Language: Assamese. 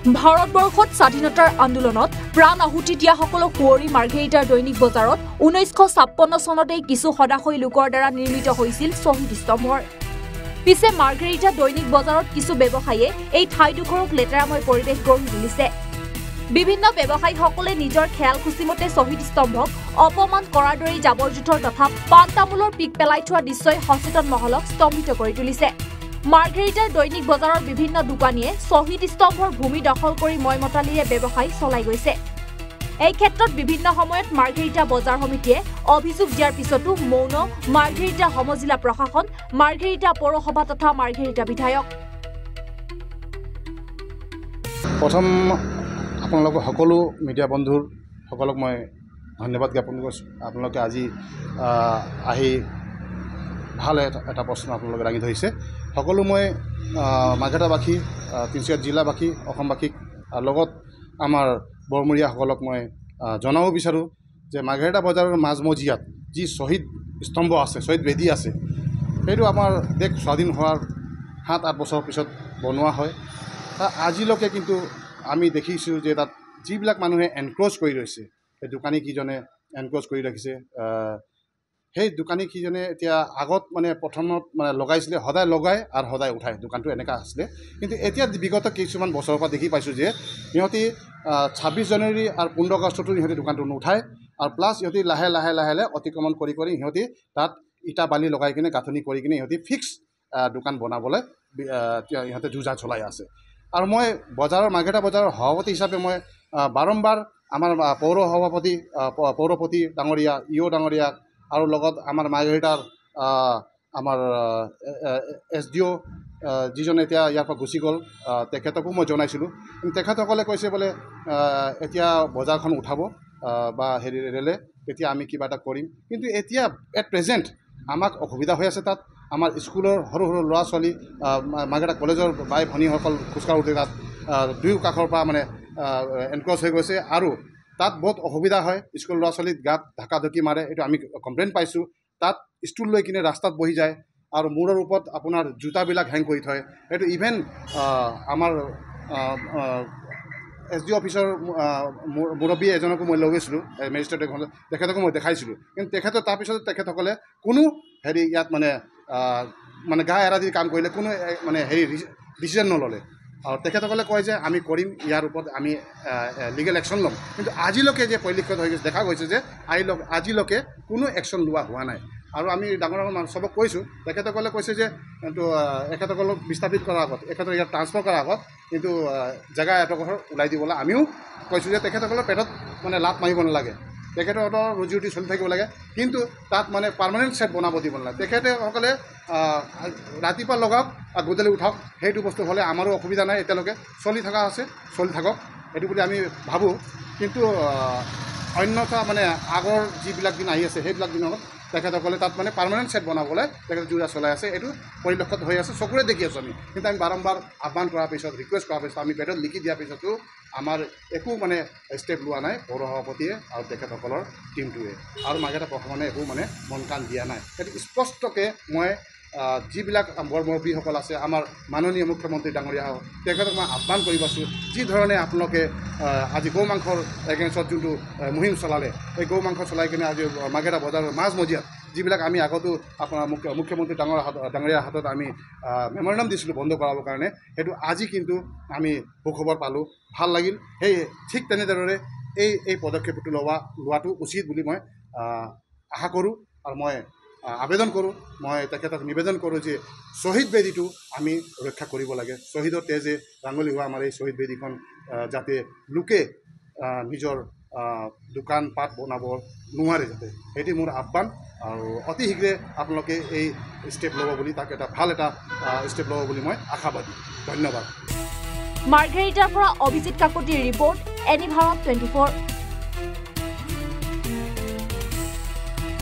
ভাৰতবৰ্ষত স্বাধীনতাৰ আন্দোলনত প্ৰাণ আহুতি দিয়া সকলো কুঁৱৰী মাৰ্ঘেৰিটাৰ দৈনিক বজাৰত 1956 চনতেই কিছু সদাশয় লোকৰ দ্বাৰা নিৰ্মিত হৈছিল শ্বহীদ স্তম্ভৰ। পিছে মাৰ্ঘেৰিটা দৈনিক বজাৰত কিছু ব্যৱসায়ীয়ে এই ঠাইডোখৰক লেতেৰাময় পৰিৱেশ গঢ়ি তুলিছে। বিভিন্ন ব্যৱসায়ীসকলে নিজৰ খেয়াল খুচিমতে শ্বহীদ স্তম্ভক অপমান কৰাৰ দৰে জাবৰ জোথৰ তথা পাণ তামোলৰ পিক পেলাই থোৱা দৃশ্যই সচেতন মহলক স্তম্ভিত কৰি তুলিছে। মাৰ্ঘেৰিটাৰ দৈনিক বজাৰৰ বিভিন্ন দোকানীয়ে শ্বহীদ স্তম্ভৰ ভূমি দখল কৰি ময়মতালিৰে ব্যৱসায় চলাই গৈছে। এই ক্ষেত্ৰত বিভিন্ন সময়ত মাৰ্ঘেৰিটা বজাৰ সমিতিয়ে অভিযোগ দিয়াৰ পিছতো মৌন মাৰ্ঘেৰিটা সমজিলা প্ৰশাসন, মাৰ্ঘেৰিটা পৌৰসভা তথা মাৰ্ঘেৰিটা বিধায়ক। প্ৰথম আপোনালোক সকলো মিডিয়া বন্ধুৰ সকলক মই ধন্যবাদ জ্ঞাপন কৰিছোঁ। আপোনালোকে আজি আহি ভাল এটা প্ৰশ্ন আপোনালোকে দাঙি ধৰিছে। সকলো মই মাৰ্ঘেৰিটাবাসী, তিনিচুকীয়া জিলাবাসী, অসমবাসীক লগত আমাৰ বৰমূৰীয়াসকলক মই জনাব বিচাৰোঁ যে মাৰ্ঘেৰিটা বজাৰৰ মাজমজিয়াত যি শ্বহীদ স্তম্ভ আছে, শ্বহীদ বেদী আছে, সেইটো আমাৰ দেশ স্বাধীন হোৱাৰ 7-8 বছৰৰ পিছত বনোৱা হয়। আজিলৈকে কিন্তু আমি দেখিছোঁ যে তাত যিবিলাক মানুহে এনক্ৰ'চ কৰি ৰৈছে, সেই দোকানীকেইজনে এনক্ৰ'চ কৰি ৰাখিছে। সেই দোকানীকেইজনে এতিয়া আগত প্ৰথমত লগাইছিলে, সদায় লগায় আৰু সদায় উঠায়, দোকানটো এনেকুৱা আছিলে। কিন্তু এতিয়া বিগত কিছুমান বছৰৰ পৰা দেখি পাইছোঁ যে সিহঁতি 26 জানুৱাৰী আৰু 15 আগষ্টতো সিহঁতি দোকানটো নুঠায়, আৰু প্লাছ সিহঁতি লাহে লাহে অতিক্ৰমণ কৰি সিহঁতি তাত ইটা বালি লগাই কিনে গাঁথনি কৰি কিনে সিহঁতি ফিক্স দোকান বনাবলৈ সিহঁতে যুঁজা চলাই আছে। আৰু মই মাৰ্ঘেৰিটা বজাৰৰ সভাপতি হিচাপে মই বাৰম্বাৰ আমাৰ পৌৰপতি ডাঙৰীয়া, ইঅ' ডাঙৰীয়া আৰু লগত আমাৰ মাৰ্ঘেৰিটাৰ আমাৰ SDO যিজনে এতিয়া ইয়াৰ পৰা গুচি গ'ল, তেখেতকো মই জনাইছিলোঁ। কিন্তু তেখেতসকলে কৈছে বোলে এতিয়া বজাৰখন উঠাব বা ৰেলে, তেতিয়া আমি কিবা এটা কৰিম। কিন্তু এতিয়া এট প্ৰেজেণ্ট আমাক অসুবিধা হৈ আছে। তাত আমাৰ স্কুলৰ সৰু সৰু ল'ৰা ছোৱালী, মাৰ্ঘেৰিটা কলেজৰ বাই ভনীসকল খোজকাঢ়োতে তাত দুয়ো কাষৰ পৰা এনক্ৰ'চ হৈ গৈছে, আৰু তাত বহুত অসুবিধা হয়। স্কুলৰ ল'ৰা ছোৱালীক গাত ঢাকি মাৰে, এইটো আমি কমপ্লেইন পাইছোঁ। তাত ষ্টুল লৈ কিনে ৰাস্তাত বহি যায় আৰু মূৰৰ ওপৰত আপোনাৰ জোতাবিলাক হেং কৰি থয়। এইটো ইভেন আমাৰ SDO অফিচৰ মুৰব্বী এজনকো মই লৈ গৈছিলোঁ, মেজিষ্ট্ৰেট এখনত, তেখেতকো মই দেখাইছিলোঁ। কিন্তু তাৰপিছত তেখেতসকলে কোনো ইয়াত গা এৰা দি কাম কৰিলে, কোনো ডিচিজন নল'লে। আৰু তেখেতসকলে কয় যে আমি কৰিম, ইয়াৰ ওপৰত আমি লিগেল একশ্যন ল'ম। কিন্তু আজিলৈকে যে পৰিলক্ষিত হৈ গৈছে, দেখা গৈছে যে আজিলৈকে কোনো একশ্যন লোৱা হোৱা নাই। আৰু আমি ডাঙৰ মানুহ চবক কৈছোঁ, তেখেতসকলে কৈছে যে কিন্তু এখেতসকলক বিস্থাপিত কৰাৰ আগত, এখেতক ইয়াত ট্ৰান্সফাৰ কৰাৰ আগত কিন্তু জেগা এটুকুৰ ওলাই দিবলৈ আমিও কৈছোঁ যে তেখেতসকলৰ পেটত লাত মাৰিব নালাগে, তেখেতসকলৰ ৰুজি ৰুটি চলি থাকিব লাগে। কিন্তু তাত পাৰ্মানেণ্ট ছেট বনাব দিব নালাগে। তেখেতসকলে ৰাতিপুৱা লগাওক আৰু গধূলি উঠাওক, সেইটো বস্তু হ'লে আমাৰো অসুবিধা নাই। এতিয়ালৈকে চলি থকা আছে, চলি থাকক, এইটো বুলি আমি ভাবোঁ। কিন্তু অন্যথা আগৰ যিবিলাক দিন আহি আছে, সেইবিলাক দিনত তেখেতসকলে তাত পাৰ্মানেণ্ট ছেট বনাবলৈ তেখেতে যোৰা চলাই আছে। এইটো পৰিলক্ষিত হৈ আছে, চকুৰে দেখি আছোঁ আমি। কিন্তু আমি বাৰম্বাৰ আহ্বান কৰাৰ পিছত, ৰিকুৱেষ্ট কৰাৰ পিছত, আমি পেটত লিখি দিয়াৰ পিছতো আমাৰ একো ষ্টেপ লোৱা নাই পৌৰ সভাপতিয়ে আৰু তেখেতসকলৰ টীমটোৱে, আৰু মাৰ্ঘেৰিটা প্ৰশাসনে একো মন কাণ দিয়া নাই। সেইটো স্পষ্টকৈ মই যিবিলাক মুৰব্বীসকল আছে, আমাৰ মাননীয় মুখ্যমন্ত্ৰী ডাঙৰীয়া হওক, তেখেতক মই আহ্বান কৰিব আছোঁ, যি ধৰণে আপোনালোকে আজি গৌ মাংসৰ এগেইনষ্টত যোনটো মুহিম চলালে, এই গৌ মাংস চলাই কিনে আজি মাৰ্ঘেৰিটা বজাৰৰ মাজমজিয়াত যিবিলাক আমি আগতো আপোনাৰ মুখ্যমন্ত্ৰী ডাঙৰীয়াৰ হাতত আমি মেমৰেণ্ডাম দিছিলোঁ বন্ধ কৰাবৰ কাৰণে, সেইটো আজি কিন্তু আমি সুখবৰ পালোঁ, ভাল লাগিল। ঠিক তেনেদৰে এই পদক্ষেপটো লোৱাটো উচিত বুলি মই আশা কৰোঁ, আৰু মই আবেদন কৰোঁ, মই তেখেতক নিবেদন কৰোঁ যে শ্বহীদ বেদীটো আমি ৰক্ষা কৰিব লাগে। শ্বহীদৰ তেজে ৰাঙলী হোৱা আমাৰ এই শ্বহীদ বেদীখন যাতে লোকে নিজৰ দোকান পাট বনাব নোৱাৰে, যাতে, সেইটো মোৰ আহ্বান। আৰু অতি শীঘ্ৰে আপোনালোকে এই ষ্টেপ ল'ব বুলি, তাক ভাল এটা ষ্টেপ ল'ব বুলি মই আশাবাদী। ধন্যবাদ। মাৰ্ঘেৰিটাৰ পৰা অভিজিত কাকতিৰ ৰিপৰ্ট, এনি ভাৰত 24।